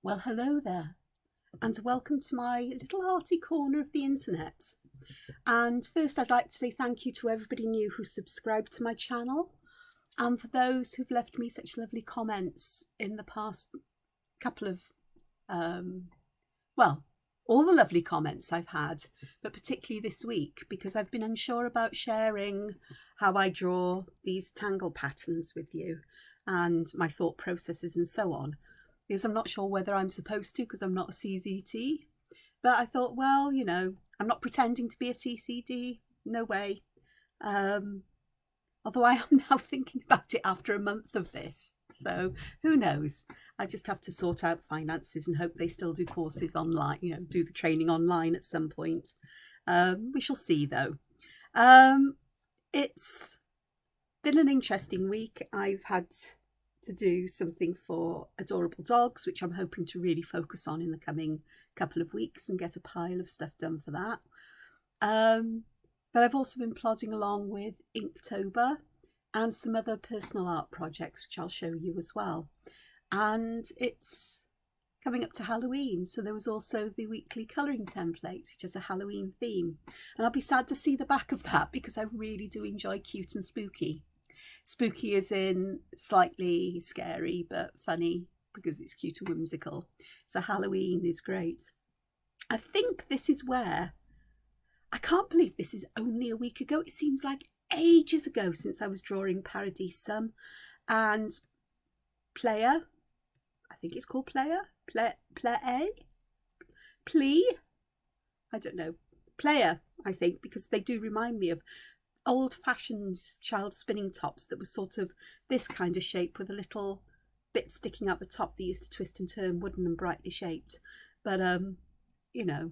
Well, hello there, and welcome to my little arty corner of the internet. And first, I'd like to say thank you to everybody new who subscribed to my channel, and for those who've left me such lovely comments in the past couple of, well, all the lovely comments I've had, but particularly this week, because I've been unsure about sharing how I draw these tangle patterns with you and my thought processes and so on. Because I'm not sure whether I'm supposed to, because I'm not a CZT. But I thought, well, you know, I'm not pretending to be a CCD. No way. Although I am now thinking about it after a month of this. So who knows? I just have to sort out finances and hope they still do courses online, you know, do the training online at some point. We shall see, though. It's been an interesting week. I've had to do something for adorable dogs, which I'm hoping to really focus on in the coming couple of weeks and get a pile of stuff done for that. But I've also been plodding along with Inktober and some other personal art projects, which I'll show you as well. And it's coming up to Halloween, so there was also the weekly colouring template, which has a Halloween theme. And I'll be sad to see the back of that because I really do enjoy cute and spooky. Spooky as in slightly scary, but funny because it's cute and whimsical. So Halloween is great. I think this is where, I can't believe this is only a week ago. It seems like ages ago since I was drawing Paradisum and Player. I think it's called Player. I don't know. Player, I think, because they do remind me of old-fashioned child spinning tops that were sort of this kind of shape with a little bit sticking out the top that used to twist and turn, wooden and brightly shaped. But you know,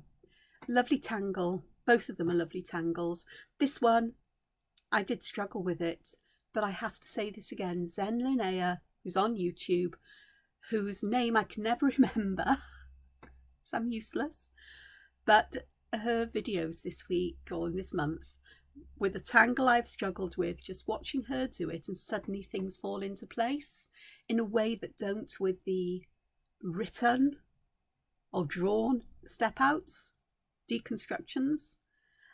lovely tangle. Both of them are lovely tangles. This one, I did struggle with it, but I have to say this again. Zen Linnea, who's on YouTube, whose name I can never remember, so I'm useless, but her videos this week or this month with a tangle I've struggled with, just watching her do it, and suddenly things fall into place in a way that don't with the written or drawn step outs, deconstructions,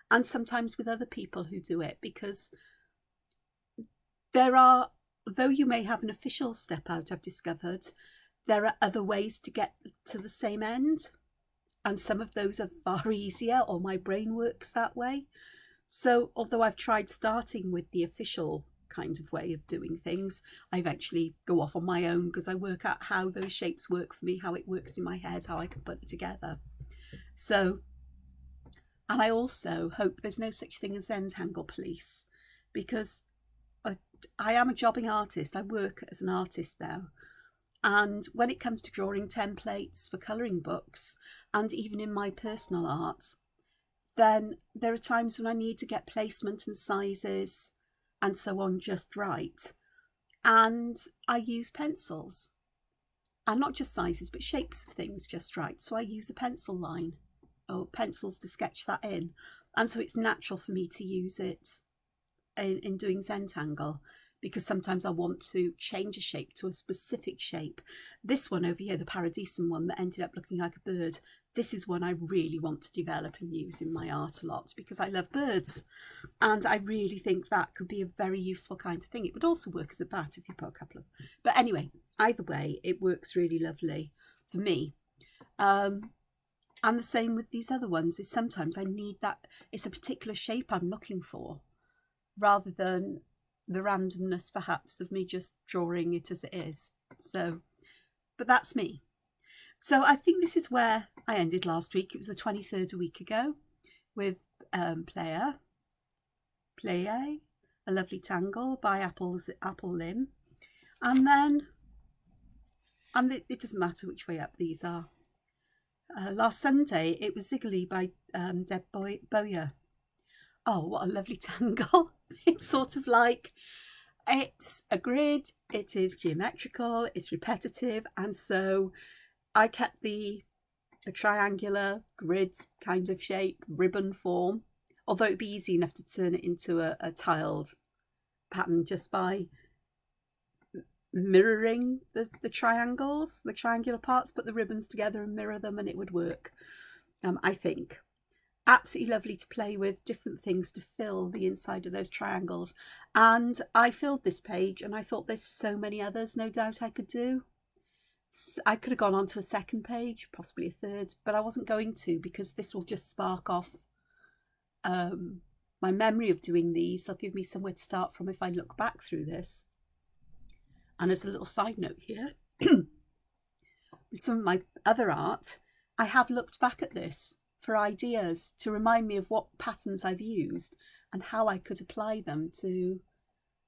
and sometimes with other people who do it, because there are, though you may have an official step out, I've discovered, there are other ways to get to the same end, and some of those are far easier, or my brain works that way. So although I've tried starting with the official kind of way of doing things, I eventually go off on my own because I work out how those shapes work for me, how it works in my head, how I can put it together. So, and I also hope there's no such thing as Zentangle police, because I am a jobbing artist. I work as an artist now. And when it comes to drawing templates for colouring books, and even in my personal art, then there are times when I need to get placement and sizes and so on just right. And I use pencils. And not just sizes, but shapes of things just right. So I use a pencil line or pencils to sketch that in. And so it's natural for me to use it in doing Zentangle, because sometimes I want to change a shape to a specific shape. This one over here, the Paradisum one that ended up looking like a bird, this is one I really want to develop and use in my art a lot because I love birds. And I really think that could be a very useful kind of thing. It would also work as a bat if you put a couple of... But anyway, either way, it works really lovely for me. And the same with these other ones, is sometimes I need that, it's a particular shape I'm looking for, rather than the randomness perhaps of me just drawing it as it is. So, but that's me. So I think this is where I ended last week. It was the 23rd a week ago with Player, a lovely tangle by Apple Limb. And then, it doesn't matter which way up these are. Last Sunday, it was Ziggly by Deb Boyer. Oh, what a lovely tangle. It's sort of like, it's a grid, it is geometrical, it's repetitive, and so I kept the triangular grid kind of shape, ribbon form, although it'd be easy enough to turn it into a tiled pattern just by mirroring the triangles, the triangular parts, put the ribbons together and mirror them, and it would work. I think. Absolutely lovely to play with, different things to fill the inside of those triangles. And I filled this page, and I thought there's so many others no doubt I could do. I could have gone on to a second page, possibly a third, but I wasn't going to, because this will just spark off my memory of doing these. They'll give me somewhere to start from if I look back through this. And as a little side note here, with some of my other art, I have looked back at this for ideas to remind me of what patterns I've used and how I could apply them to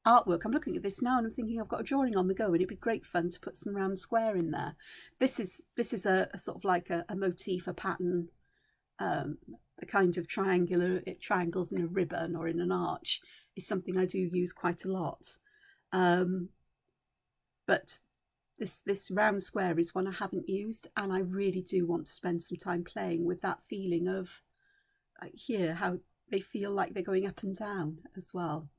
artwork. I'm looking at this now and I'm thinking I've got a drawing on the go, and it'd be great fun to put some round square in there. This is a sort of like a motif, a pattern, a kind of triangles in a ribbon or in an arch is something I do use quite a lot. But this round square is one I haven't used, and I really do want to spend some time playing with that feeling of here, how they feel like they're going up and down as well.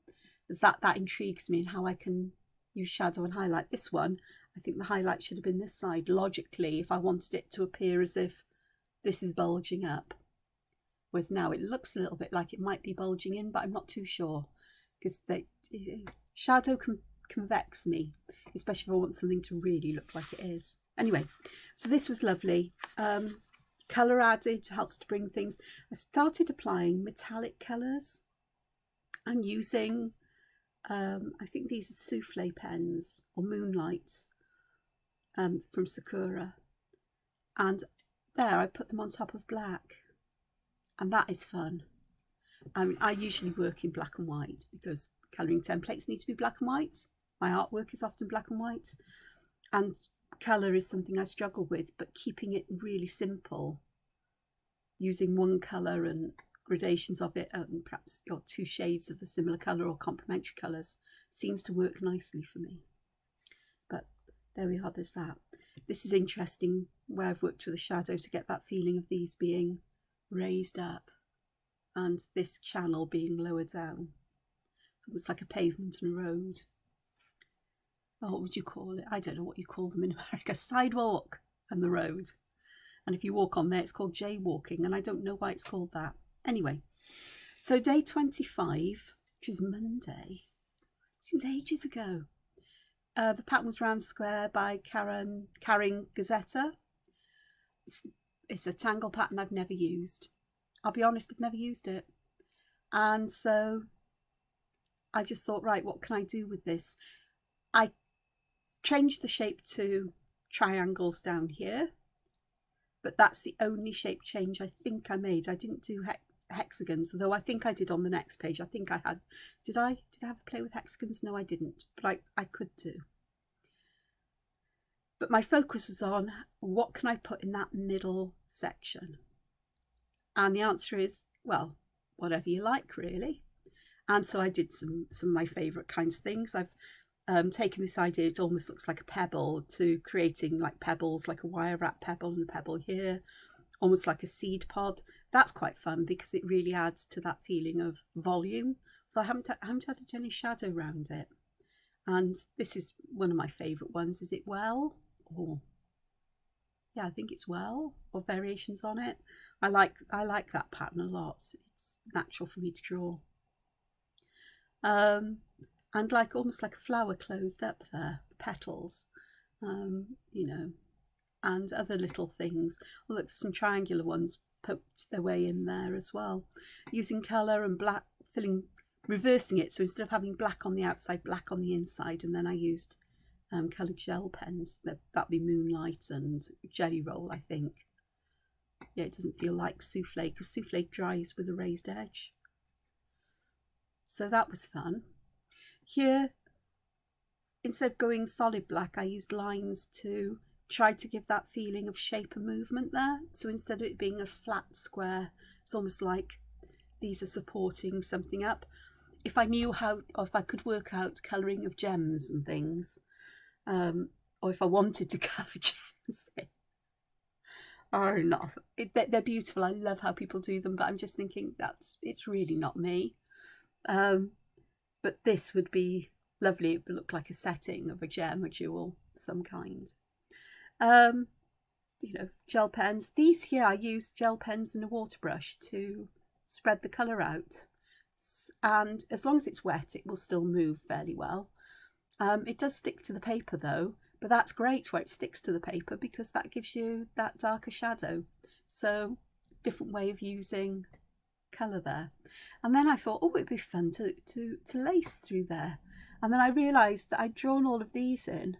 Because that intrigues me, and how I can use shadow and highlight. This one, I think the highlight should have been this side, logically, if I wanted it to appear as if this is bulging up. Whereas now it looks a little bit like it might be bulging in, but I'm not too sure. Because shadow can vex me, especially if I want something to really look like it is. Anyway, so this was lovely. Colour added helps to bring things. I started applying metallic colours and using, I think these are souffle pens or moonlights from Sakura. And there I put them on top of black. And that is fun. I mean, I usually work in black and white because colouring templates need to be black and white. My artwork is often black and white, and colour is something I struggle with, but keeping it really simple, using one colour and gradations of it, and perhaps two shades of a similar colour or complementary colours, seems to work nicely for me. But there we are, there's that. This is interesting, where I've worked with a shadow to get that feeling of these being raised up and this channel being lower down. It's almost like a pavement and a road. Oh, what would you call it? I don't know what you call them in America. Sidewalk and the road. And if you walk on there, it's called jaywalking, and I don't know why it's called that. Anyway, so day 25, which is Monday, seems ages ago. The pattern was Round Square by Karen Gazzetta. It's a tangle pattern I've never used. I'll be honest, I've never used it. And so I just thought, right, what can I do with this? I changed the shape to triangles down here, but that's the only shape change I think I made. I didn't do hexagons, although I think I did on the next page. I think I had. Did I have a play with hexagons? No, I didn't, but I could do. But my focus was on what can I put in that middle section? And the answer is, well, whatever you like, really. And so I did some of my favourite kinds of things. I've taken this idea, it almost looks like a pebble, to creating like pebbles, like a wire wrap pebble and a pebble here, almost like a seed pod. That's quite fun because it really adds to that feeling of volume. Though I haven't added any shadow around it. And this is one of my favourite ones. Is it Well? Or yeah, I think it's Well, or variations on it. I like that pattern a lot. It's natural for me to draw. And like almost like a flower closed up there, petals, you know, and other little things. Well, look, some triangular ones poked their way in there as well. Using colour and black, reversing it. So instead of having black on the outside, black on the inside, and then I used coloured gel pens. That'd be Moonlight and Jelly Roll, I think. Yeah, it doesn't feel like souffle because souffle dries with a raised edge. So that was fun. Here, instead of going solid black, I used lines to try to give that feeling of shape and movement there. So instead of it being a flat square, it's almost like these are supporting something up. If I knew how, or if I could work out colouring of gems and things, or if I wanted to colour gems in, or not, they're beautiful. I love how people do them, but I'm just thinking it's really not me. But this would be lovely. It would look like a setting of a gem, a jewel of some kind. You know, gel pens. These here, I use gel pens and a water brush to spread the colour out. And as long as it's wet, it will still move fairly well. It does stick to the paper though, but that's great where it sticks to the paper because that gives you that darker shadow. So different way of using colour there. And then I thought, oh, it'd be fun to lace through there. And then I realised that I'd drawn all of these in,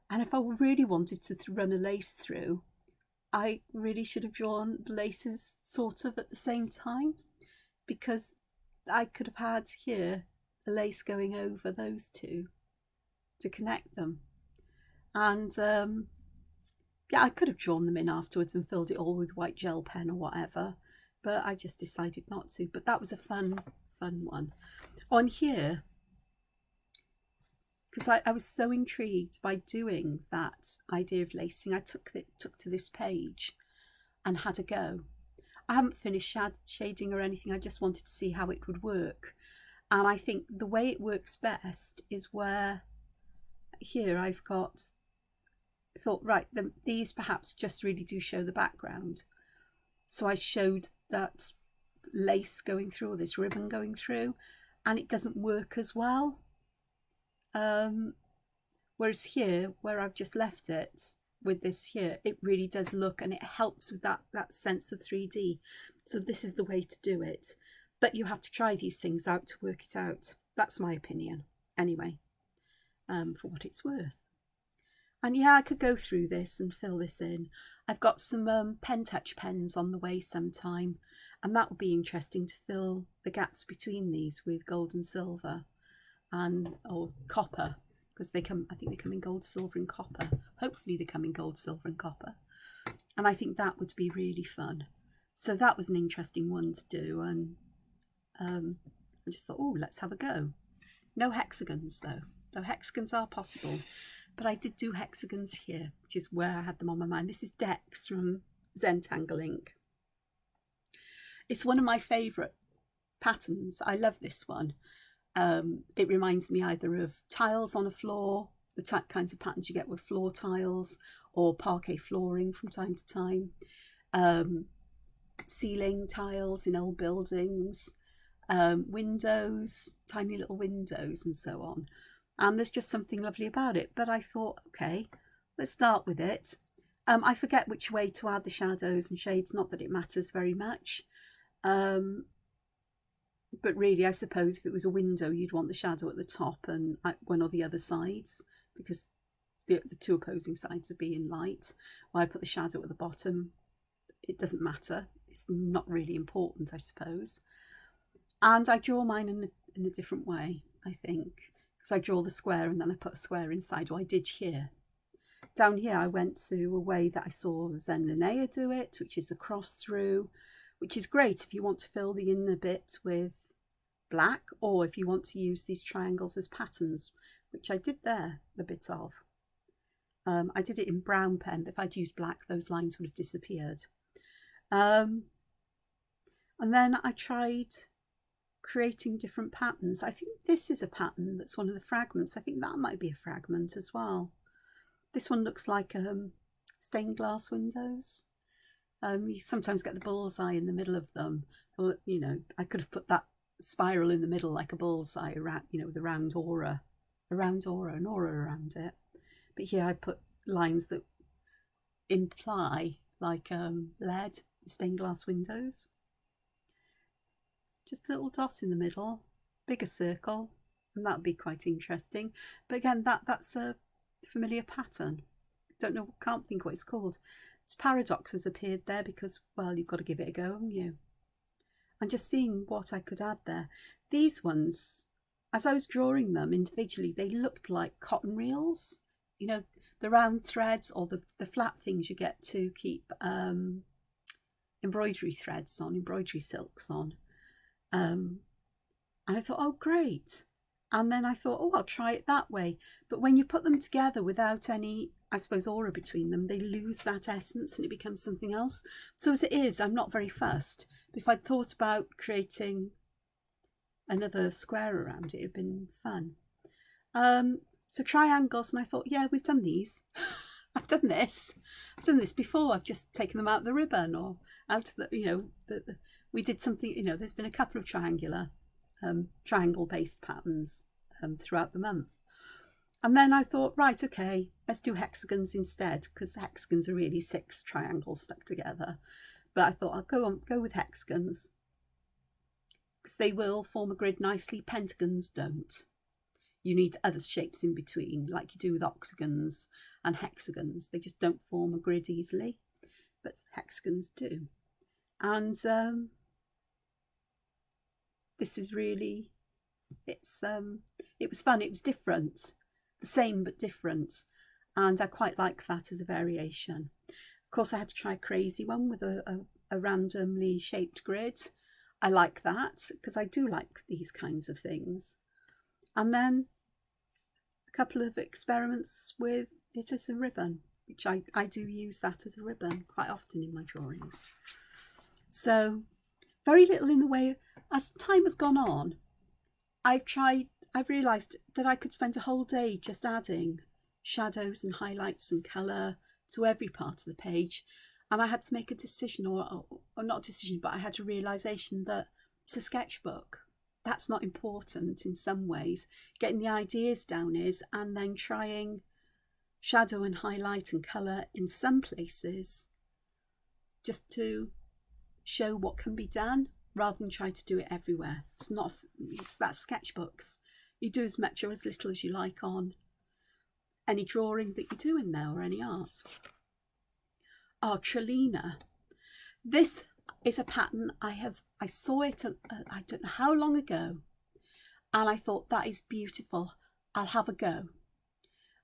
and if I really wanted to run a lace through, I really should have drawn the laces sort of at the same time, because I could have had here a lace going over those two to connect them. And yeah, I could have drawn them in afterwards and filled it all with white gel pen or whatever, but I just decided not to. But that was a fun one. On here, because I was so intrigued by doing that idea of lacing, I took to this page and had a go. I haven't finished shading or anything. I just wanted to see how it would work. And I think the way it works best is where here I've thought, right, these perhaps just really do show the background. So I showed that lace going through, or this ribbon going through, and it doesn't work as well. Whereas here, where I've just left it with this here, it really does look, and it helps with that sense of 3D. So this is the way to do it. But you have to try these things out to work it out. That's my opinion, anyway, for what it's worth. And yeah, I could go through this and fill this in. I've got some pen touch pens on the way sometime, and that would be interesting to fill the gaps between these with gold and silver, or copper, because I think they come in gold, silver and copper. Hopefully they come in gold, silver and copper. And I think that would be really fun. So that was an interesting one to do, and I just thought, oh, let's have a go. No hexagons though. Though hexagons are possible, but I did do hexagons here, which is where I had them on my mind. This is Dex from Zentangle Ink. It's one of my favourite patterns. I love this one. It reminds me either of tiles on a floor, the kinds of patterns you get with floor tiles, or parquet flooring from time to time, ceiling tiles in old buildings, windows, tiny little windows and so on. And there's just something lovely about it. But I thought, okay, let's start with it. I forget which way to add the shadows and shades, not that it matters very much. But really, I suppose if it was a window, you'd want the shadow at the top and one or the other sides, because the two opposing sides would be in light. Or I put the shadow at the bottom. It doesn't matter. It's not really important, I suppose. And I draw mine in a different way, I think, because I draw the square and then I put a square inside, or I did here. Down here, I went to a way that I saw Zen Linnea do it, which is the cross through, which is great if you want to fill the inner bit with black, or if you want to use these triangles as patterns, which I did there a bit of. I did it in brown pen, but if I'd used black, those lines would have disappeared. And then I tried creating different patterns. I think this is a pattern that's one of the fragments. I think that might be a fragment as well. This one looks like stained glass windows. You sometimes get the bullseye in the middle of them. Well, you know, I could have put that spiral in the middle like a bullseye around, you know, with a round aura, an aura around it. But here I put lines that imply like lead, stained glass windows. Just a little dot in the middle, bigger circle, and that would be quite interesting. But again, that's a familiar pattern. Don't know, can't think what it's called. This paradox has appeared there because, well, you've got to give it a go, haven't you? And just seeing what I could add there. These ones, as I was drawing them individually, they looked like cotton reels. You know, the round threads or the flat things you get to keep embroidery threads on, embroidery silks on. And I thought, oh, great. And then I thought, oh, I'll try it that way. But when you put them together without any, I suppose, aura between them, they lose that essence and it becomes something else. So as it is, I'm not very fussed. But if I'd thought about creating another square around it, it'd been fun. So triangles, and I thought, yeah, we've done these. I've done this. I've done this before. I've just taken them out of the ribbon or out of the, we did something, there's been a couple of triangle-based patterns throughout the month. And then I thought, right, okay, let's do hexagons instead, because hexagons are really 6 triangles stuck together. But I thought I'll go with hexagons, because they will form a grid nicely. Pentagons don't. You need other shapes in between, like you do with octagons and hexagons. They just don't form a grid easily, but hexagons do. And this is really, it was fun. It was different, the same but different, and I quite like that as a variation. Of course, I had to try a crazy one with a randomly shaped grid. I like that because I do like these kinds of things. And then a couple of experiments with it as a ribbon, which I do use that as a ribbon quite often in my drawings. So very little in the way, as time has gone on, I've realised that I could spend a whole day just adding shadows and highlights and colour to every part of the page. And I had to make a decision, or not a decision, but I had a realisation that it's a sketchbook. That's not important in some ways. Getting the ideas down is, and then trying shadow and highlight and colour in some places just to show what can be done rather than try to do it everywhere. It's that sketchbooks. You do as much or as little as you like on any drawing that you do in there or any art. Trelina. This is a pattern I saw it I don't know how long ago, and I thought that is beautiful. I'll have a go.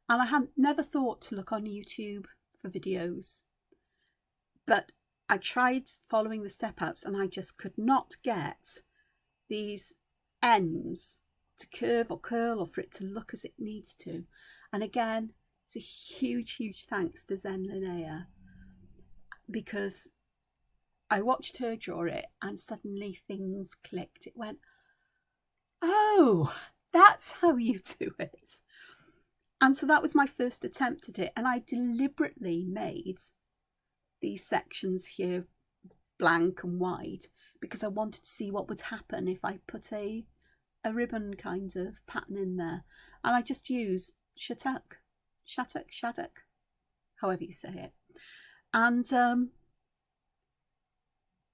And I had never thought to look on YouTube for videos, but I tried following the step outs and I just could not get these ends to curve or curl or for it to look as it needs to. And again, it's a huge thanks to Zen Linnea, because I watched her draw it and suddenly things clicked. It went, oh, that's how you do it. And so that was my first attempt at it. And I deliberately made these sections here blank and wide because I wanted to see what would happen if I put a ribbon kind of pattern in there. And I just used shattuck, however you say it. And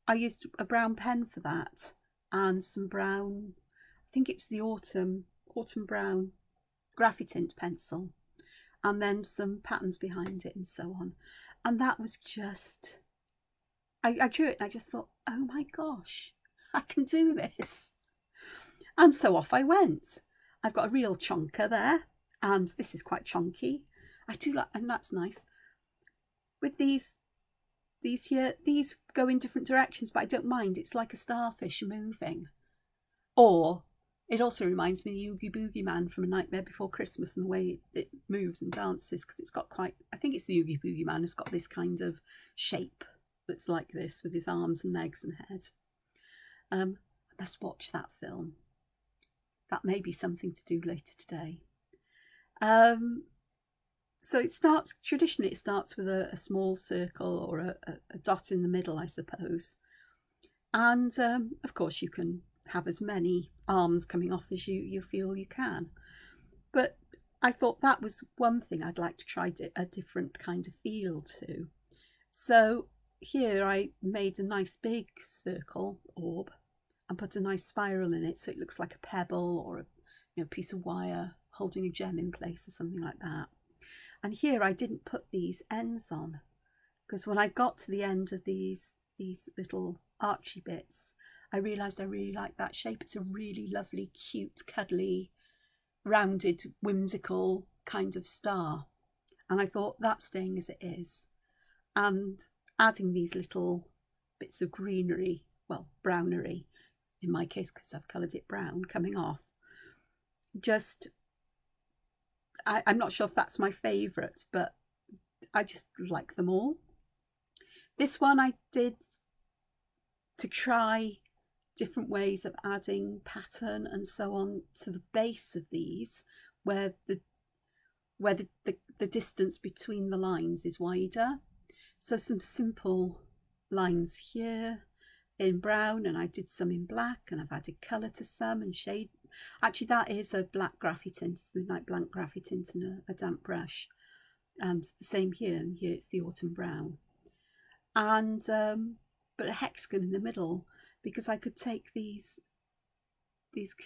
I used a brown pen for that and some brown, I think it's the autumn brown Graphitint pencil, and then some patterns behind it and so on. And that was just, I drew it and I just thought, oh my gosh, I can do this. And so off I went. I've got a real chonker there, and this is quite chunky. I do like, and that's nice. With these here, these go in different directions, but I don't mind. It's like a starfish moving. Or it also reminds me of the Oogie Boogie Man from A Nightmare Before Christmas and the way it moves and dances, because it's got quite, I think it's the Oogie Boogie Man, it's got this kind of shape that's like this with his arms and legs and head. I must watch that film. That may be something to do later today. So traditionally it starts with a small circle or a dot in the middle, I suppose. And of course you can have as many arms coming off as you feel you can. But I thought that was one thing I'd like to try a different kind of feel to. So here I made a nice big circle orb and put a nice spiral in it so it looks like a pebble or a piece of wire holding a gem in place or something like that. And here I didn't put these ends on, because when I got to the end of these little archy bits, I realised I really like that shape. It's a really lovely, cute, cuddly, rounded, whimsical kind of star. And I thought that's staying as it is. And adding these little bits of greenery, well, brownery, in my case, because I've coloured it brown, coming off. Just, I'm not sure if that's my favourite, but I just like them all. This one I did to try different ways of adding pattern and so on to the base of these where the distance between the lines is wider. So some simple lines here in brown, and I did some in black, and I've added colour to some and shade. Actually, that is a black graphy tint, the Midnight Blank graphy tint and a damp brush. And the same here, and here it's the Autumn Brown. And but a hexagon in the middle, because I could take these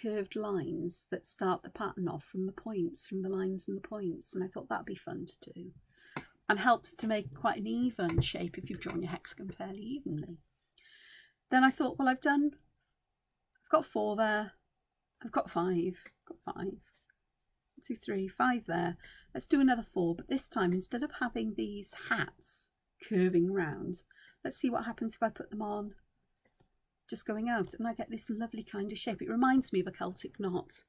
curved lines that start the pattern off from the points, from the lines and the points, and I thought that'd be fun to do, and helps to make quite an even shape if you've drawn your hexagon fairly evenly. Then I thought, well, I've got 4 there, I've got 5, 1, 2, 3, 5 there. Let's do another 4, but this time, instead of having these hats curving round, let's see what happens if I put them on just going out, and I get this lovely kind of shape. It reminds me of a Celtic knot.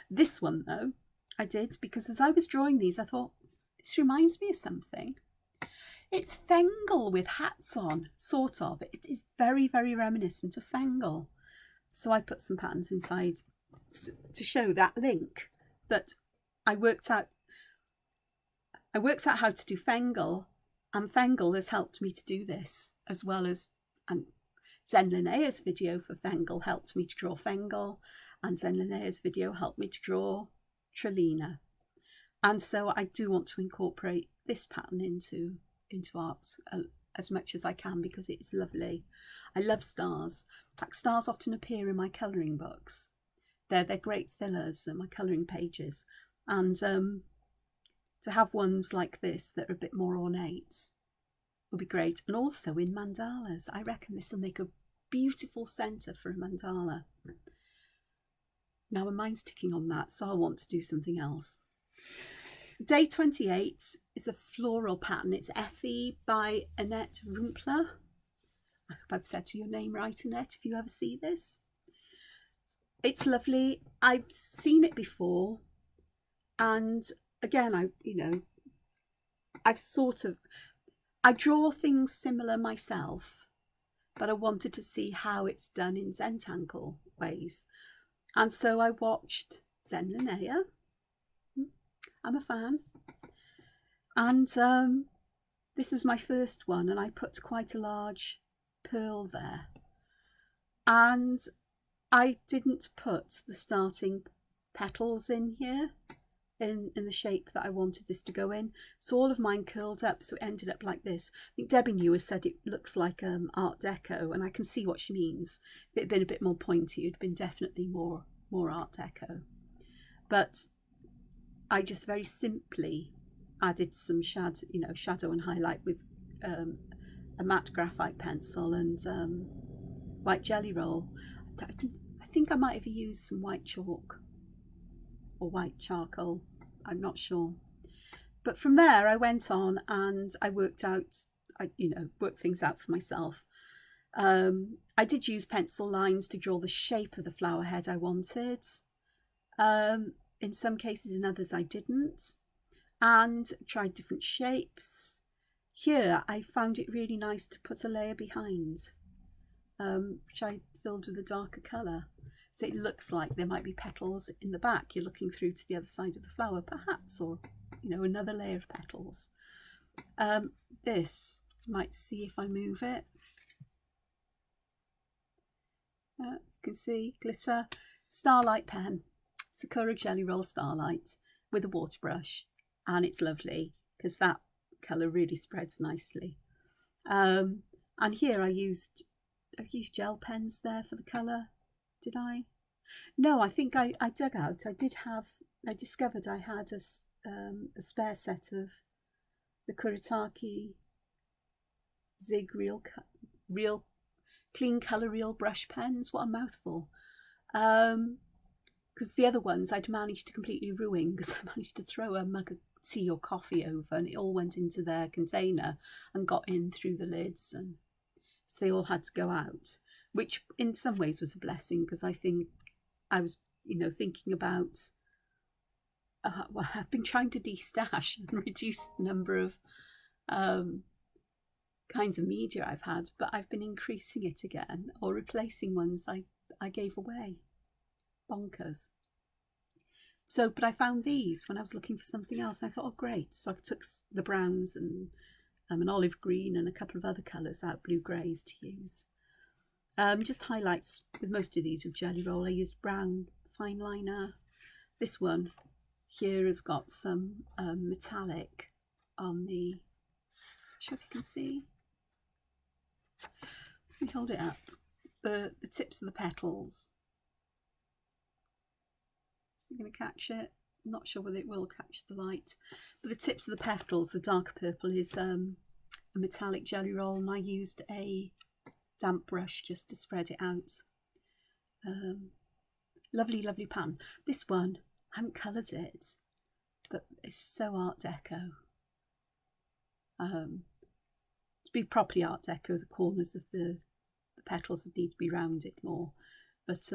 This one, though, I did because as I was drawing these, I thought, this reminds me of something. It's Fengle with hats on, sort of. It is very, very reminiscent of Fengle. So I put some patterns inside to show that link, that I worked out how to do Fengle, and Fengle has helped me to do this, as well as, and Zen Linnea's video for Fengle helped me to draw Fengle, and Zen Linnea's video helped me to draw Trelina. And so I do want to incorporate this pattern into art as much as I can, because it's lovely. I love stars. In fact, stars often appear in my colouring books. They're great fillers in my colouring pages. And to have ones like this that are a bit more ornate would be great. And also in mandalas. I reckon this will make a beautiful centre for a mandala. Now my mind's ticking on that, so I want to do something else. Day 28 is a floral pattern. It's Effie by Annette Rumpler. I hope I've said your name right, Annette, if you ever see this. It's lovely. I've seen it before, and again, I draw things similar myself, but I wanted to see how it's done in Zentangle ways. And so I watched Zen Linnea. I'm a fan. And this was my first one, and I put quite a large pearl there. And I didn't put the starting petals in here in the shape that I wanted this to go in. So all of mine curled up, so it ended up like this. I think Debbie Newer said it looks like Art Deco, and I can see what she means. If it had been a bit more pointy, it would have been definitely more Art Deco. But I just very simply added some shadow and highlight with a matte graphite pencil and white jelly roll. I think I might have used some white chalk or white charcoal, I'm not sure. But from there I went on and I worked things out for myself. I did use pencil lines to draw the shape of the flower head I wanted. In some cases, in others I didn't, and tried different shapes. Here I found it really nice to put a layer behind, which I filled with a darker colour. So it looks like there might be petals in the back. You're looking through to the other side of the flower, perhaps, or another layer of petals. This, you might see if I move it. You can see glitter, Starlight pen, Sakura Jelly Roll Starlight with a water brush, and it's lovely because that colour really spreads nicely. And here I've used gel pens there for the colour. Did I? No, I think I dug out. I discovered I had a spare set of the Kuretake Zig real clean colour reel brush pens. What a mouthful. Because the other ones I'd managed to completely ruin, because I managed to throw a mug of tea or coffee over and it all went into their container and got in through the lids, and so they all had to go out, which in some ways was a blessing, because I think I was thinking about I've been trying to de-stash and reduce the number of kinds of media I've had, but I've been increasing it again or replacing ones I gave away. Bonkers. So, but I found these when I was looking for something else, and I thought, oh great. So I took the browns and an olive green and a couple of other colours out, blue greys to use. Just highlights with most of these with Jelly Roll. I used brown fine liner. This one here has got some metallic on the, I'm not sure if you can see. Let me hold it up. The tips of the petals. Is it going to catch it? I'm not sure whether it will catch the light. But the tips of the petals, the darker purple, is a metallic Jelly Roll, and I used a damp brush just to spread it out. Lovely, lovely pan. This one, I haven't coloured it, but it's so Art Deco. To be properly Art Deco, the corners of the petals need to be rounded more. But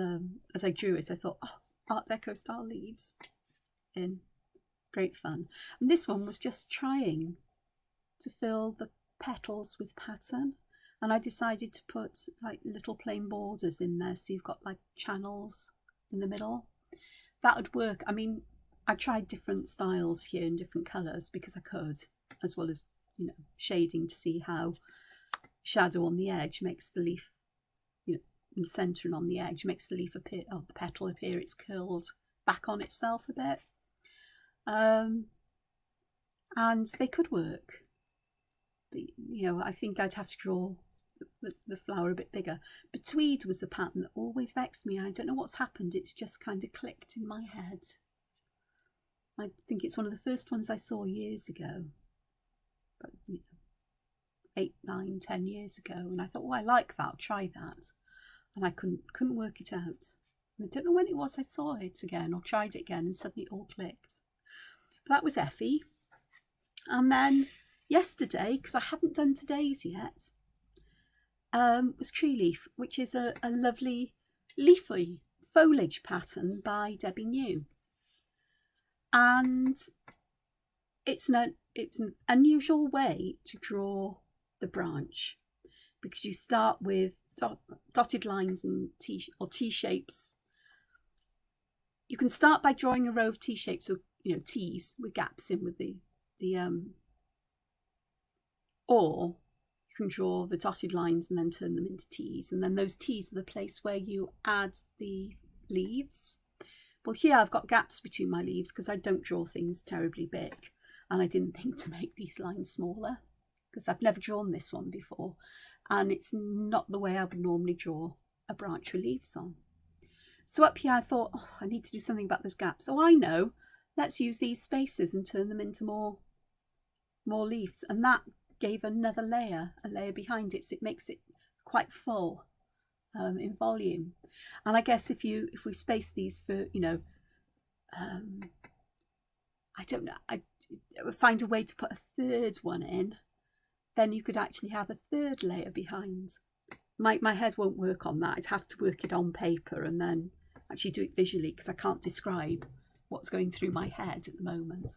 as I drew it, I thought, oh, Art Deco style leaves in. Great fun. And this one was just trying to fill the petals with pattern. And I decided to put like little plain borders in there, so you've got like channels in the middle. That would work. I mean, I tried different styles here in different colours because I could, as well as, you know, shading to see how shadow on the edge makes the leaf, you know, in the centre and on the edge makes the leaf appear, or the petal appear it's curled back on itself a bit. And they could work. But, you know, I think I'd have to draw the flower a bit bigger. But tweed was a pattern that always vexed me. I don't know what's happened. It's just kind of clicked in my head. I think it's one of the first ones I saw years ago. But, you know, 8, 9, 10 years ago. And I thought, oh, I like that. I'll try that. And I couldn't work it out. And I don't know when it was I saw it again or tried it again, and suddenly it all clicked. But that was Effie. And then yesterday, because I haven't done today's yet, was Tree Leaf, which is a lovely leafy foliage pattern by Debbie New. And it's an unusual way to draw the branch, because you start with dotted lines and T-shapes. You can start by drawing a row of T-shapes, or, you know, T's with gaps in with the or you can draw the dotted lines and then turn them into T's, and then those T's are the place where you add the leaves. Well, here I've got gaps between my leaves because I don't draw things terribly big, and I didn't think to make these lines smaller because I've never drawn this one before, and it's not the way I would normally draw a branch with leaves on. So up here I thought, oh, I need to do something about those gaps. Oh, I know, let's use these spaces and turn them into more leaves, and that gave another layer, a layer behind it, so it makes it quite full in volume. And I guess if we space these for, you know, I don't know, I would find a way to put a third one in, then you could actually have a third layer behind. My head won't work on that. I'd have to work it on paper and then actually do it visually, because I can't describe what's going through my head at the moment.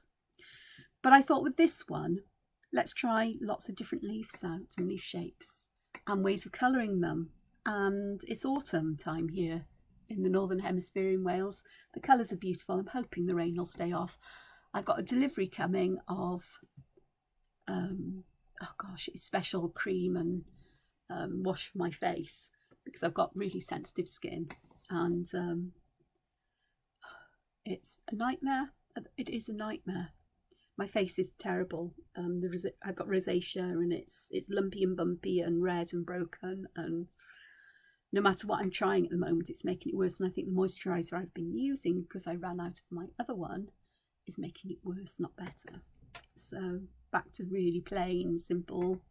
But I thought with this one, let's try lots of different leaves out and leaf shapes and ways of colouring them. And it's autumn time here in the Northern Hemisphere in Wales. The colours are beautiful. I'm hoping the rain will stay off. I've got a delivery coming of, oh gosh, it's special cream and wash for my face, because I've got really sensitive skin, and it's a nightmare. It is a nightmare. My face is terrible. I've got rosacea, and it's lumpy and bumpy and red and broken, and no matter what I'm trying at the moment, it's making it worse. And I think the moisturiser I've been using, because I ran out of my other one, is making it worse, not better. So back to really plain, simple,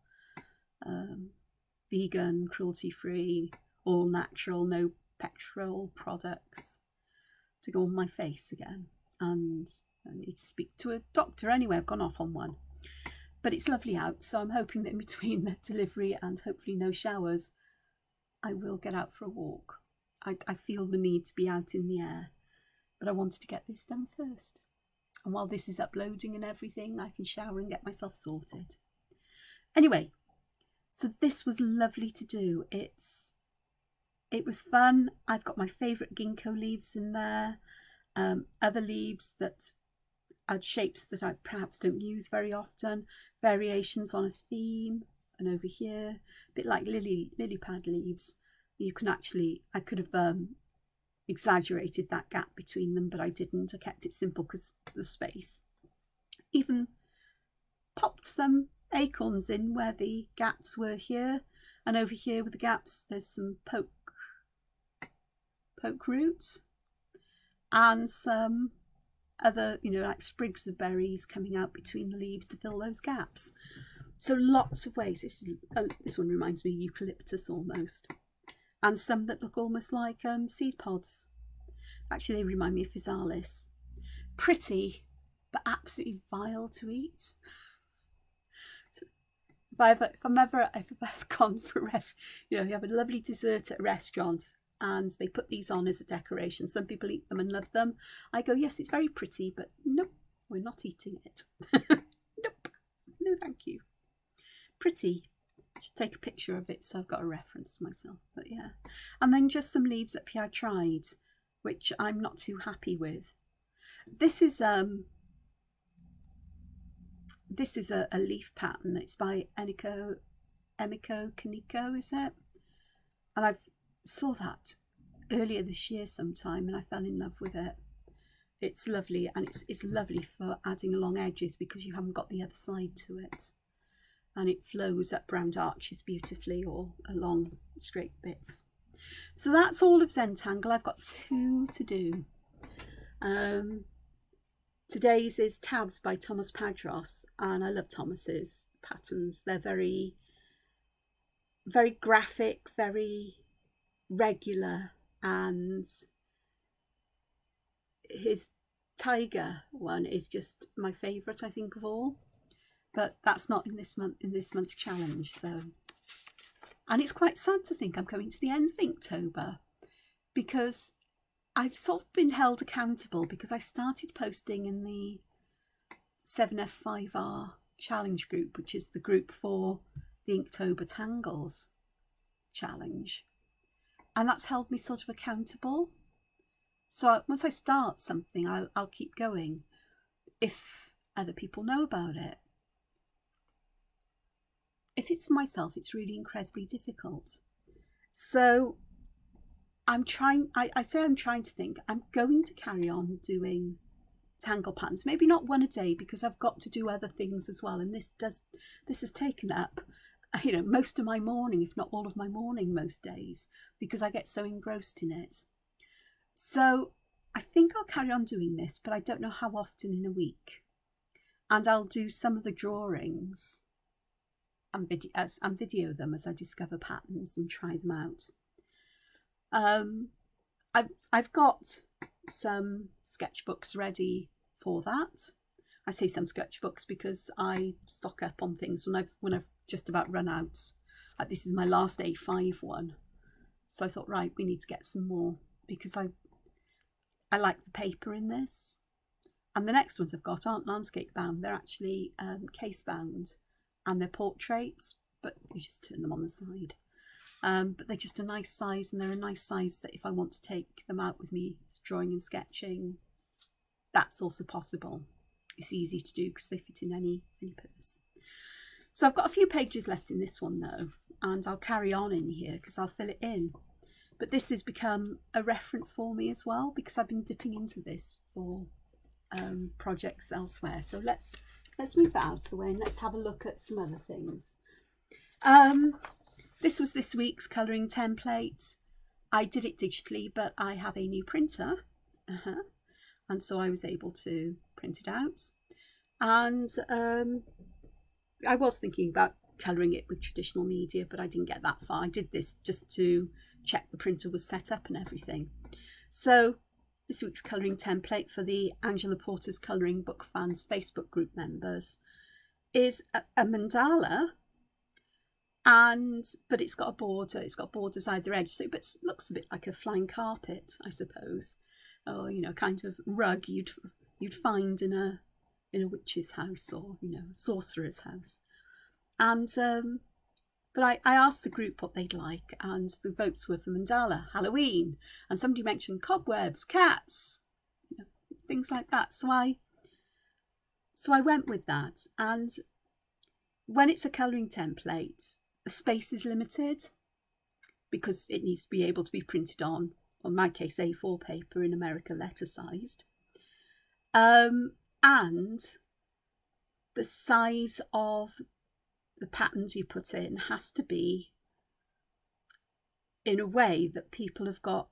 vegan, cruelty-free, all natural, no petrol products to go on my face again. And I need to speak to a doctor anyway. I've gone off on one, but it's lovely out, so I'm hoping that in between the delivery and hopefully no showers, I will get out for a walk. I feel the need to be out in the air, but I wanted to get this done first. And while this is uploading and everything, I can shower and get myself sorted. Anyway, so this was lovely to do. It was fun. I've got my favourite ginkgo leaves in there. Other leaves that are shapes that I perhaps don't use very often, variations on a theme, and over here, a bit like lily pad leaves. You can actually, I could have exaggerated that gap between them, but I didn't. I kept it simple because of the space. Even popped some acorns in where the gaps were here, and over here with the gaps there's some poke roots and some other, you know, like sprigs of berries coming out between the leaves to fill those gaps. So lots of ways. This one reminds me of eucalyptus almost, and some that look almost like seed pods. Actually, they remind me of physalis. Pretty, but absolutely vile to eat. So if I've ever gone for a restaurant, you know, you have a lovely dessert at a restaurant and they put these on as a decoration. Some people eat them and love them. I go, yes, it's very pretty, but nope, we're not eating it. Nope, no thank you. Pretty. I should take a picture of it so I've got a reference myself. But yeah, and then just some leaves that Pierre tried, which I'm not too happy with. This is a leaf pattern. It's by Emiko Kaneko, is it? And I saw that earlier this year sometime and I fell in love with it. It's lovely, and it's lovely for adding along edges because you haven't got the other side to it. And it flows up round arches beautifully or along straight bits. So that's all of Zentangle. I've got 2 to do. Today's is Tabs by Thomas Padros, and I love Thomas's patterns. They're very, very graphic, very regular, and his tiger one is just my favourite, I think, of all. But that's not in this month's challenge. So, and it's quite sad to think I'm coming to the end of Inktober, because I've sort of been held accountable because I started posting in the 7F5R challenge group, which is the group for the Inktober Tangles challenge, and that's held me sort of accountable. So once I start something, I'll keep going if other people know about it. If it's for myself, it's really incredibly difficult. So I'm trying to think, I'm going to carry on doing tangle patterns, maybe not one a day because I've got to do other things as well. And this has taken up, you know, most of my morning, if not all of my morning most days, because I get so engrossed in it. So I think I'll carry on doing this, but I don't know how often in a week. And I'll do some of the drawings and video them as I discover patterns and try them out. I've got some sketchbooks ready for that. I say some sketchbooks because I stock up on things when I've just about run out. This is my last A5 one, so I thought, right, we need to get some more because I like the paper in this. And the next ones I've got aren't landscape bound; they're actually case bound. And they're portraits, but you just turn them on the side. But they're just a nice size, and they're a nice size that if I want to take them out with me drawing and sketching, that's also possible. It's easy to do because they fit in any purse. So I've got a few pages left in this one though, and I'll carry on in here because I'll fill it in. But this has become a reference for me as well because I've been dipping into this for projects elsewhere. So let's move that out of the way and let's have a look at some other things. This was this week's colouring template. I did it digitally, but I have a new printer, and so I was able to print it out. And I was thinking about colouring it with traditional media, but I didn't get that far. I did this just to check the printer was set up and everything. So this week's colouring template for the Angela Porter's Colouring Book Fans Facebook group members is a mandala, but it's got a border. It's got borders either edge, so it looks a bit like a flying carpet, I suppose, or you know, kind of rug you'd find in a witch's house or you know, a sorcerer's house. And but I asked the group what they'd like, and the votes were for mandala, Halloween, and somebody mentioned cobwebs, cats. You know, things like that. So I went with that. And when it's a colouring template, the space is limited because it needs to be able to be printed on, in my case, A4 paper, in America letter sized. And the size of the patterns you put in has to be in a way that people have got,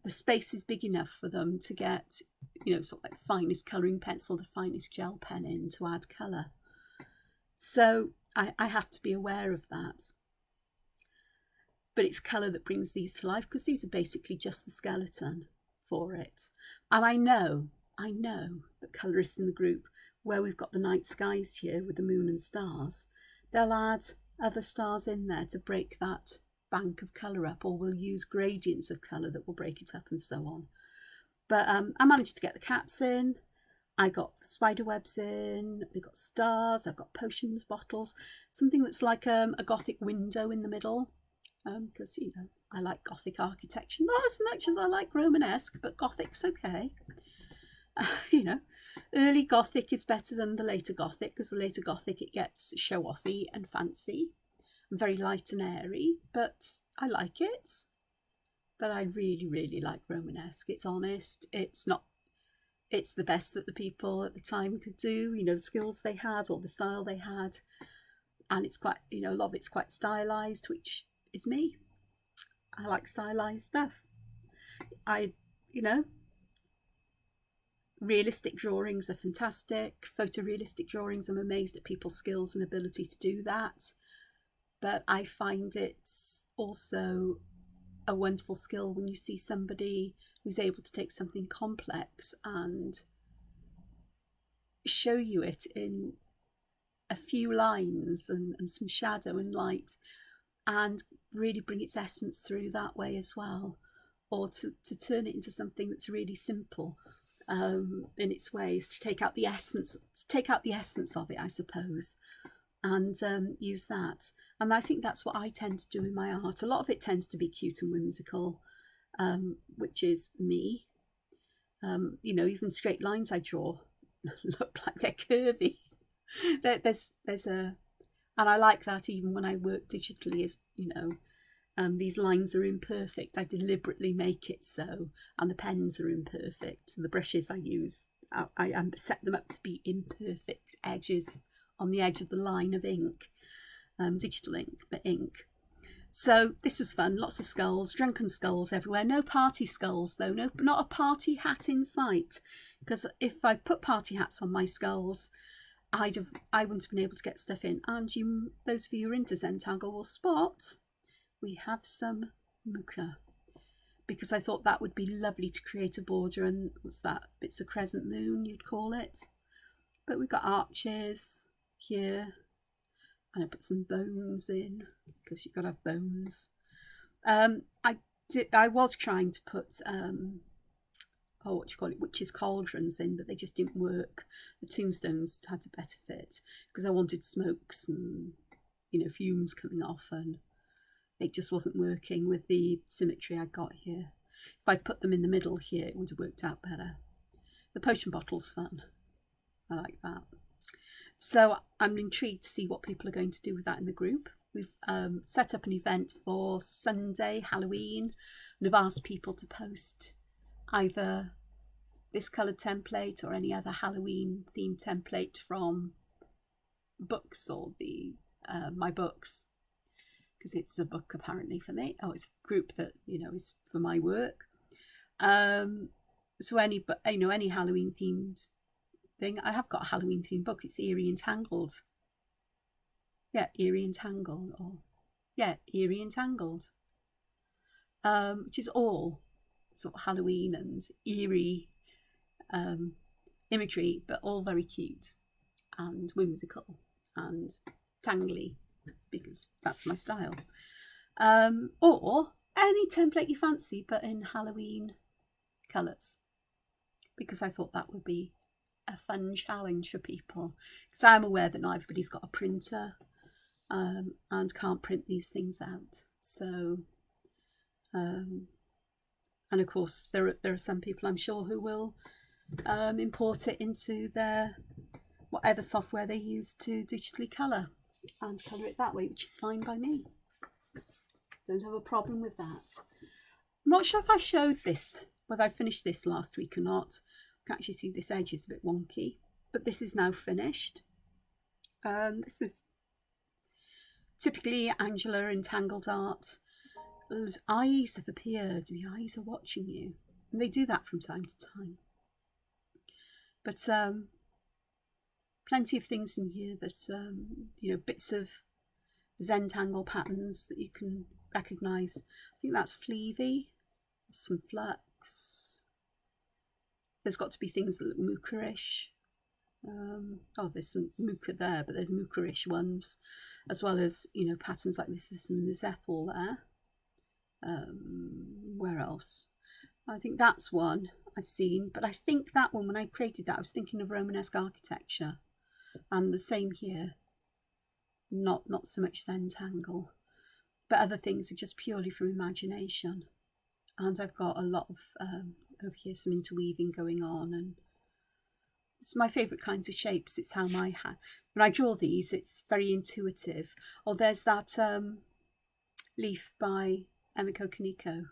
the space is big enough for them to get, you know, sort of like finest colouring pencil, the finest gel pen in to add colour. So I have to be aware of that. But it's colour that brings these to life, because these are basically just the skeleton for it. And I know that colourists in the group, where we've got the night skies here with the moon and stars, they'll add other stars in there to break that bank of colour up, or we'll use gradients of colour that will break it up and so on. But I managed to get the cats in, I got spider webs in, we got stars, I've got potions bottles, something that's like a Gothic window in the middle, because, you know, I like Gothic architecture, not as much as I like Romanesque, but Gothic's okay. You know, early Gothic is better than the later Gothic, because the later Gothic, it gets show-offy and fancy and very light and airy, but I like it. But I really, really like Romanesque. It's honest, it's not, it's the best that the people at the time could do, you know, the skills they had or the style they had. And it's quite, you know, a lot of it's quite stylized, which is me. I like stylized stuff. You know, realistic drawings are fantastic. Photorealistic drawings, I'm amazed at people's skills and ability to do that. But I find it's also a wonderful skill when you see somebody who's able to take something complex and show you it in a few lines and some shadow and light, and really bring its essence through that way as well, or to turn it into something that's really simple in its ways, to take out the essence of it, I suppose, and use that. And I think that's what I tend to do in my art. A lot of it tends to be cute and whimsical, which is me. You know, even straight lines I draw look like they're curvy. There's a, and I like that even when I work digitally, is, you know, these lines are imperfect. I deliberately make it so, and the pens are imperfect. The brushes I use, I set them up to be imperfect edges on the edge of the line of ink, digital ink, but ink. So this was fun. Lots of skulls, drunken skulls everywhere. No party skulls though. No, not a party hat in sight. Because if I put party hats on my skulls, I wouldn't have been able to get stuff in. And you, those of you who are into Zentangle, will spot we have some muka, because I thought that would be lovely to create a border. And what's that? It's a crescent moon, you'd call it. But we've got arches here, and I put some bones in, because you've got to have bones. I was trying to put witches' cauldrons in, but they just didn't work. The tombstones had a better fit, because I wanted smokes and, you know, fumes coming off, and it just wasn't working with the symmetry I got here. If I'd put them in the middle here, it would have worked out better. The potion bottle's fun. I like that. So I'm intrigued to see what people are going to do with that in the group. We've set up an event for Sunday, Halloween, and I've asked people to post either this coloured template or any other Halloween themed template from books, or the my books, because it's a book apparently for me. Oh, it's a group that, you know, is for my work. So any Halloween themed thing. I have got a Halloween themed book. It's Eerie and Tangled. Yeah, Eerie and Tangled, or yeah, Eerie and Tangled, which is all sort of Halloween and eerie imagery, but all very cute and whimsical and tangly, because that's my style. Or any template you fancy, but in Halloween colours, because I thought that would be a fun challenge for people, because I'm aware that not everybody's got a printer and can't print these things out. So And of course, there are some people, I'm sure, who will import it into their whatever software they use to digitally colour and colour it that way, which is fine by me. Don't have a problem with that. I'm not sure if I showed this, whether I finished this last week or not. I can actually see this edge is a bit wonky, but this is now finished. This is typically Angela Entangled Art. Those eyes have appeared, the eyes are watching you. And they do that from time to time. But plenty of things in here that, you know, bits of Zentangle patterns that you can recognise. I think that's Fleavy, some flux. There's got to be things that look Mooker-ish. Oh, there's some Mooker there, but there's Mooker-ish ones, as well as, you know, patterns like this and the Zeppel there. Where else? I think that's one I've seen, but I think that one, when I created that, I was thinking of Romanesque architecture, and the same here. Not so much Zentangle, but other things are just purely from imagination. And I've got a lot of over here some interweaving going on, and it's my favourite kinds of shapes. It's how when I draw these, it's very intuitive. Oh, there's that leaf by Emiko Kaneko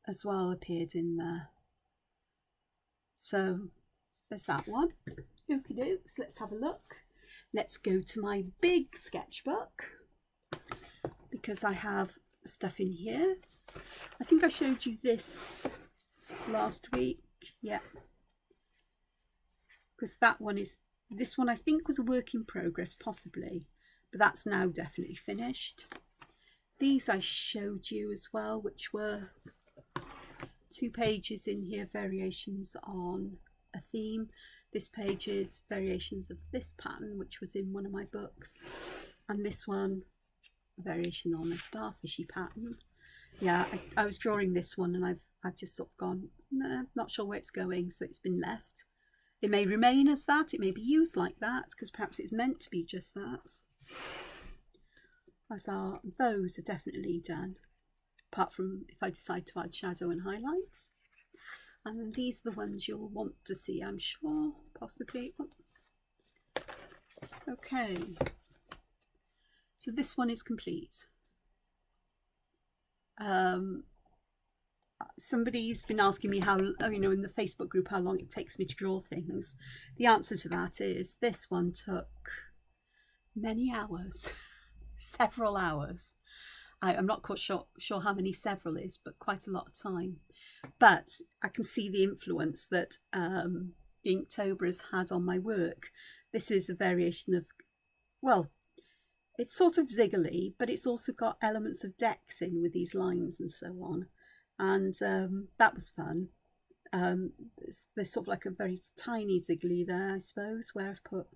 as well appeared in there. So there's that one. Okie dokes, let's have a look. Let's go to my big sketchbook, because I have stuff in here. I think I showed you this last week. Yeah. Because that one is, this one I think was a work in progress possibly, but that's now definitely finished. These I showed you as well, which were 2 pages in here, variations on a theme. This page is variations of this pattern, which was in one of my books, and this one, variation on a starfishy pattern. Yeah, I was drawing this one, and I've just sort of gone, nah, not sure where it's going, so it's been left. It may remain as that, it may be used like that, because perhaps it's meant to be just that. Those are definitely done, apart from if I decide to add shadow and highlights. And these are the ones you'll want to see, I'm sure, possibly. Okay, so this one is complete. Somebody's been asking me how, you know, in the Facebook group, how long it takes me to draw things. The answer to that is this one took many hours, several hours. I'm not quite sure how many several is, but quite a lot of time. But I can see the influence that the Inktober has had on my work. This is a variation of, well, it's sort of ziggly, but it's also got elements of decks in with these lines and so on. And that was fun. There's sort of like a very tiny ziggly there, I suppose, where I've put,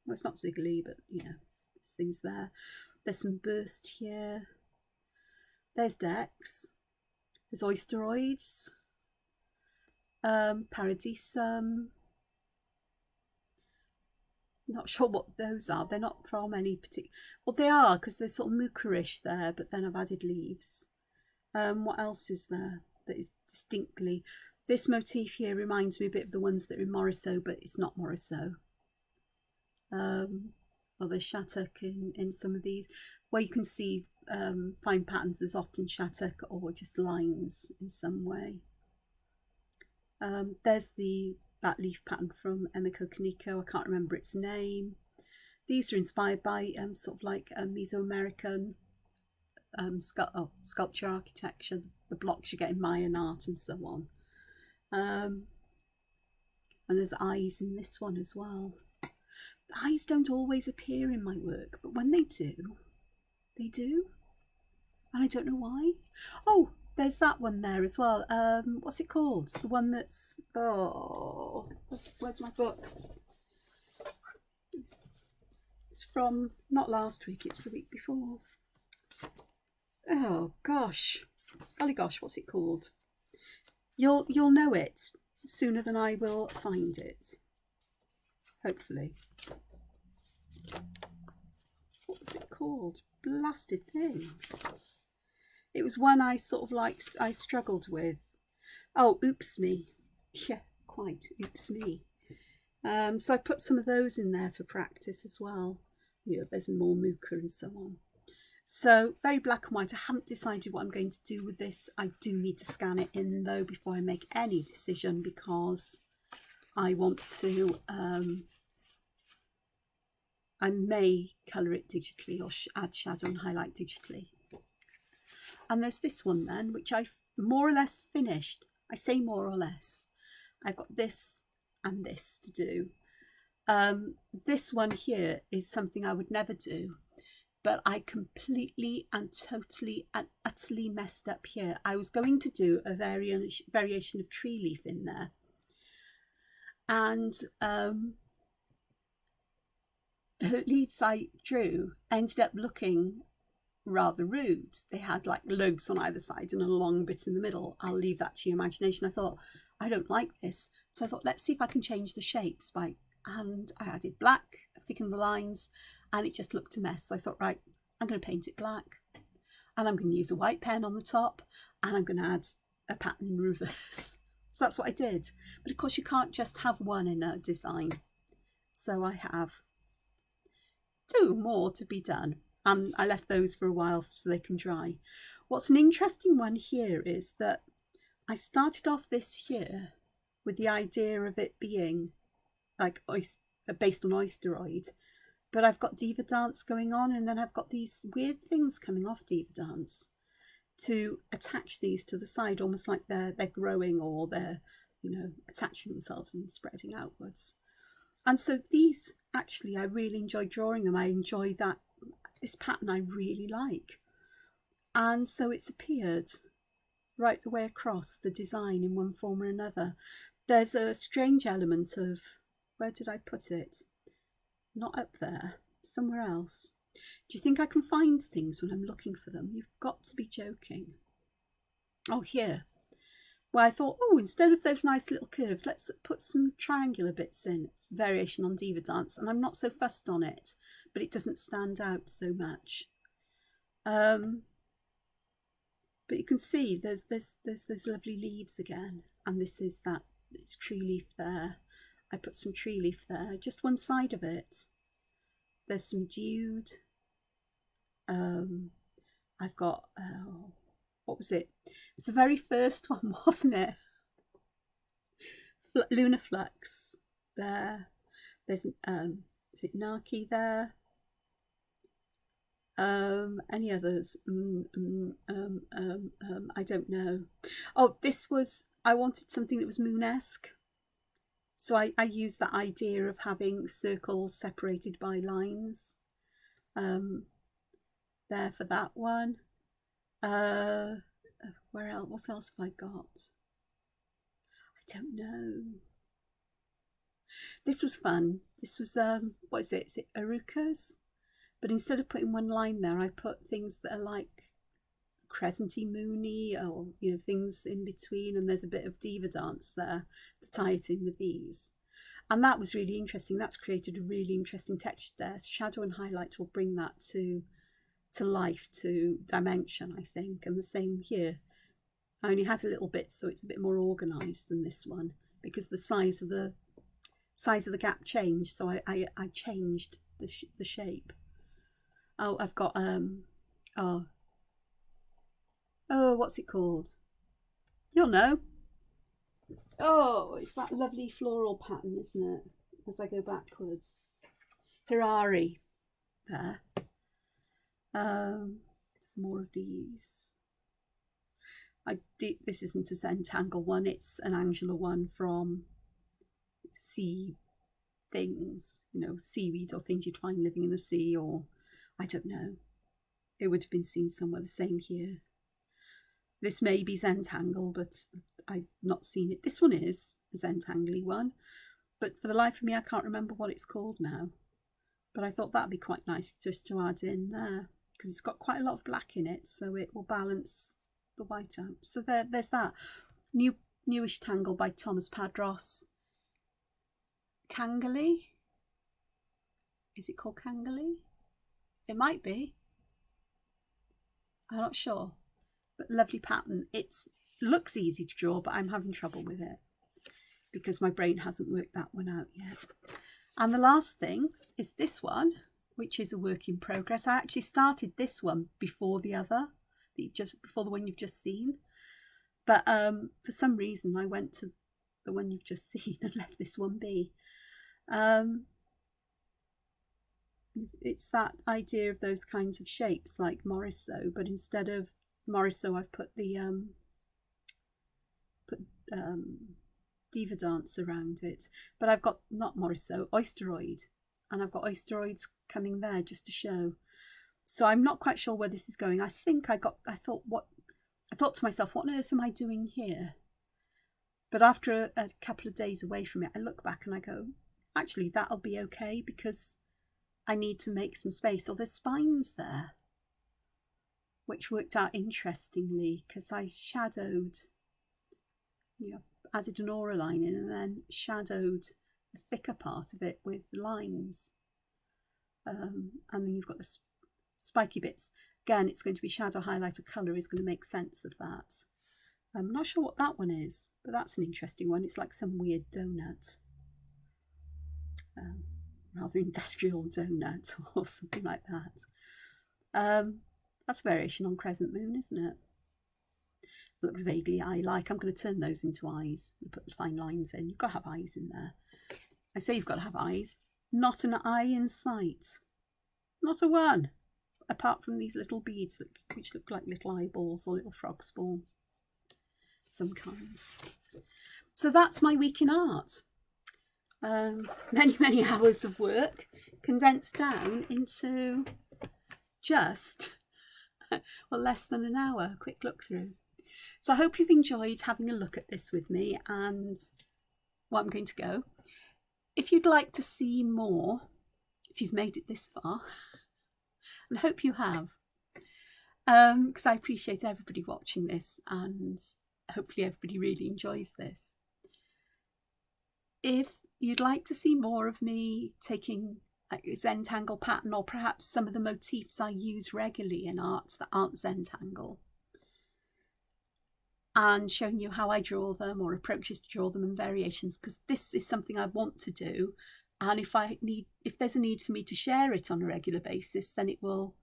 well, it's not ziggly, but yeah, there's things there. There's some burst here. There's decks. There's oysteroids. Paradisum. Not sure what those are. They're not from any particular... Well, they are, because they're sort of Mooker-ish there, but then I've added leaves. What else is there that is distinctly... This motif here reminds me a bit of the ones that are in Morisot, but it's not Morisot. Well, there's Shattuck in some of these. Where you can see fine patterns, there's often Shattuck or just lines in some way. There's that leaf pattern from Emiko Kaneko. I can't remember its name. These are inspired by sort of like Mesoamerican sculpture architecture, the blocks you get in Mayan art and so on. And there's eyes in this one as well. The eyes don't always appear in my work, but when they do, they do. And I don't know why. Oh, there's that one there as well. What's it called? The one that's... Oh, where's my book? It's from, not last week, it's the week before. Oh, gosh. Golly gosh, what's it called? You'll know it sooner than I will find it. Hopefully. What was it called? Blasted things. It was one I sort of like, I struggled with. Oh, oops me. Yeah, quite, oops me. So I put some of those in there for practice as well. You know, there's more Mooka and so on. So very black and white. I haven't decided what I'm going to do with this. I do need to scan it in though before I make any decision, because I want to, I may colour it digitally or add shadow and highlight digitally. And there's this one then, which I've more or less finished. I say more or less. I've got this and this to do. This one here is something I would never do, but I completely and totally and utterly messed up here. I was going to do a variation of tree leaf in there, and the leaves I drew ended up looking rather rude. They had like lobes on either side and a long bit in the middle. I'll leave that to your imagination. I thought, I don't like this, so I thought, let's see if I can change the shapes by, and I added black, thickened the lines, and it just looked a mess. So I thought, right, I'm going to paint it black, and I'm going to use a white pen on the top, and I'm going to add a pattern in reverse. So that's what I did. But of course you can't just have one in a design, so I have 2 more to be done, and I left those for a while so they can dry. What's an interesting one here is that I started off this year with the idea of it being like based on Oysteroid, but I've got Diva Dance going on, and then I've got these weird things coming off Diva Dance to attach these to the side, almost like they're growing, or they're, you know, attaching themselves and spreading outwards. And so these, actually, I really enjoy drawing them. I enjoy that, this pattern I really like. And so it's appeared right the way across the design in one form or another. There's a strange element of, where did I put it? Not up there, somewhere else. Do you think I can find things when I'm looking for them? You've got to be joking. Oh, here. Well, I thought, oh, instead of those nice little curves, let's put some triangular bits in. It's a variation on Diva Dance, and I'm not so fussed on it, but it doesn't stand out so much. But you can see there's those lovely leaves again, and this is that, it's tree leaf there. I put some tree leaf there, just one side of it. There's some dude. I've got, what was it? It was the very first one, wasn't it? Lunar Flux there. There's, is it Naki there? Any others? I don't know. Oh, this was, I wanted something that was moon-esque. So I used that idea of having circles separated by lines. There for that one. Where else? What else have I got? I don't know. This was fun. This was what is it? Is it Arukas? But instead of putting one line there, I put things that are like crescenty moony, or, you know, things in between, and there's a bit of Diva Dance there to tie it in with these. And that was really interesting. That's created a really interesting texture there. Shadow and highlight will bring that to life, to dimension, I think. And the same here. I only had a little bit, so it's a bit more organised than this one, because the size of the gap changed, so I changed the shape. Oh, I've got oh, what's it called? You'll know. Oh, it's that lovely floral pattern, isn't it? As I go backwards, Hirari there. Some more of these. This isn't a Zentangle one, it's an Angela one from Sea Things, you know, seaweed or things you'd find living in the sea, or I don't know. It would have been seen somewhere. The same here. This may be Zentangle, but I've not seen it. This one is a Zentangle one, but for the life of me, I can't remember what it's called now. But I thought that'd be quite nice just to add in there, because it's got quite a lot of black in it, so it will balance the white out. So there's that. Newish Tangle by Thomas Padros. Kangali? Is it called Kangali? It might be. I'm not sure. but lovely pattern. It looks easy to draw, but I'm having trouble with it because my brain hasn't worked that one out yet. And the last thing is this one, which is a work in progress. I actually started this one before the other, before the one you've just seen. But for some reason, I went to the one you've just seen and left this one be. It's that idea of those kinds of shapes like Morisot, but instead of Morisot, I've put the Diva Dance around it. But I've got not Morisot, Oysteroid, and I've got Oysteroids coming there just to show. So I'm not quite sure where this is going. I thought to myself, what on earth am I doing here? But after a couple of days away from it, I look back and I go, actually, that'll be okay because I need to make some space. So there's spines there, which worked out interestingly because I shadowed, added an aura line in and then shadowed the thicker part of it with lines. And then you've got the spiky bits. Again, it's going to be shadow, highlighter, colour is going to make sense of that. I'm not sure what that one is, but that's an interesting one. It's like some weird donut. Rather industrial donut or something like that. That's a variation on Crescent Moon, isn't it? It looks vaguely eye-like. I'm going to turn those into eyes and put fine lines in. You've got to have eyes in there. I say you've got to have eyes. Not an eye in sight. Not a one. Apart from these little beads which look like little eyeballs or little frog spawn. Some kind. So that's my week in art. Many hours of work condensed down into just less than an hour. Quick look through. So I hope you've enjoyed having a look at this with me, and I'm going to go. If you'd like to see more, if you've made it this far, and I hope you have, because I appreciate everybody watching this and hopefully everybody really enjoys this. If you'd like to see more of me taking like a Zentangle pattern, or perhaps some of the motifs I use regularly in art that aren't Zentangle, and showing you how I draw them or approaches to draw them and variations, because this is something I want to do, and if there's a need for me to share it on a regular basis, then it will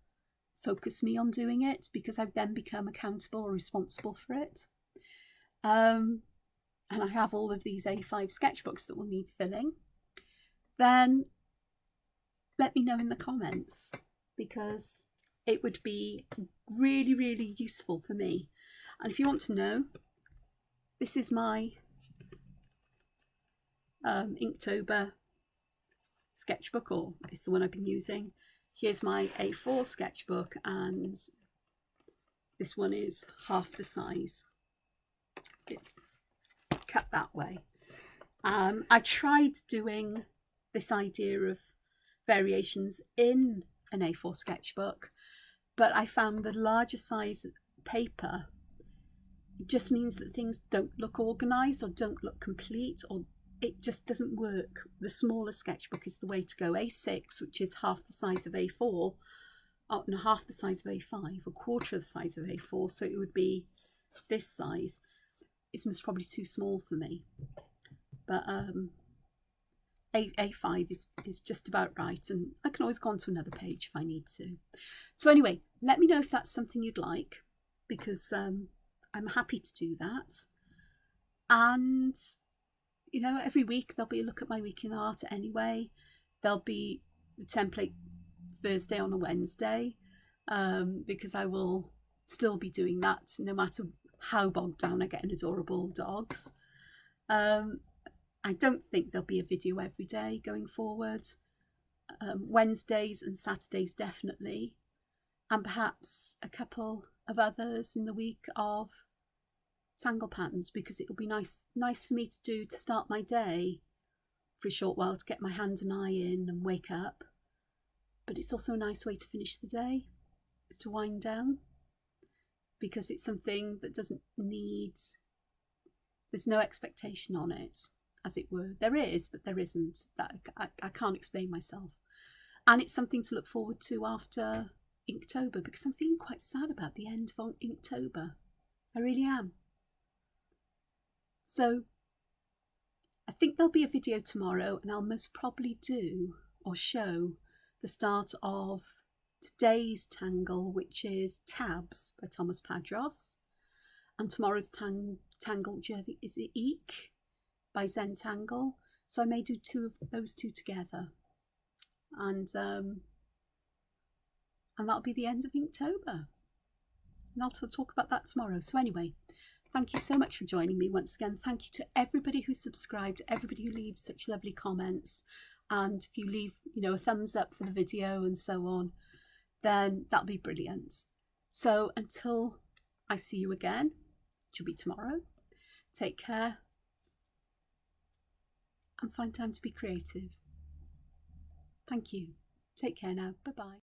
focus me on doing it because I've then become accountable or responsible for it. And I have all of these A5 sketchbooks that will need filling. Then let me know in the comments, because it would be really, really useful for me. And if you want to know, this is my Inktober sketchbook, or it's the one I've been using. Here's my A4 sketchbook, and this one is half the size. It's cut that way. I tried doing this idea of variations in an A4 sketchbook, but I found the larger size paper just means that things don't look organised or don't look complete, or it just doesn't work. The smaller sketchbook is the way to go. A6, which is half the size of A4, no, half the size of A5, a quarter of the size of A4, so it would be this size. It's most probably too small for me, but A5 is just about right, and I can always go on to another page if I need to. So anyway, let me know if that's something you'd like, because I'm happy to do that. And every week there'll be a look at my week in art anyway. There'll be the template Thursday on a Wednesday, because I will still be doing that no matter how bogged down I get in adorable dogs. I don't think there'll be a video every day going forward. Wednesdays and Saturdays definitely, and perhaps a couple of others in the week of tangle patterns, because it'll be nice for me to start my day for a short while, to get my hand and eye in and wake up. But it's also a nice way to finish the day, is to wind down, because it's something that there's no expectation on it, as it were. There is, but there isn't. That I can't explain myself. And it's something to look forward to after Inktober, because I'm feeling quite sad about the end of Inktober. I really am. So I think there'll be a video tomorrow, and I'll most probably do or show the start of today's tangle, which is Tabs by Thomas Padros, and tomorrow's tangle, is it Eek by Zentangle. So I may do those two together, and that'll be the end of Inktober, and I'll talk about that tomorrow. So anyway, thank you so much for joining me once again. Thank you to everybody who subscribed, everybody who leaves such lovely comments, and if you leave, a thumbs up for the video and so on, then that'll be brilliant. So until I see you again, which will be tomorrow, take care and find time to be creative. Thank you. Take care now. Bye-bye.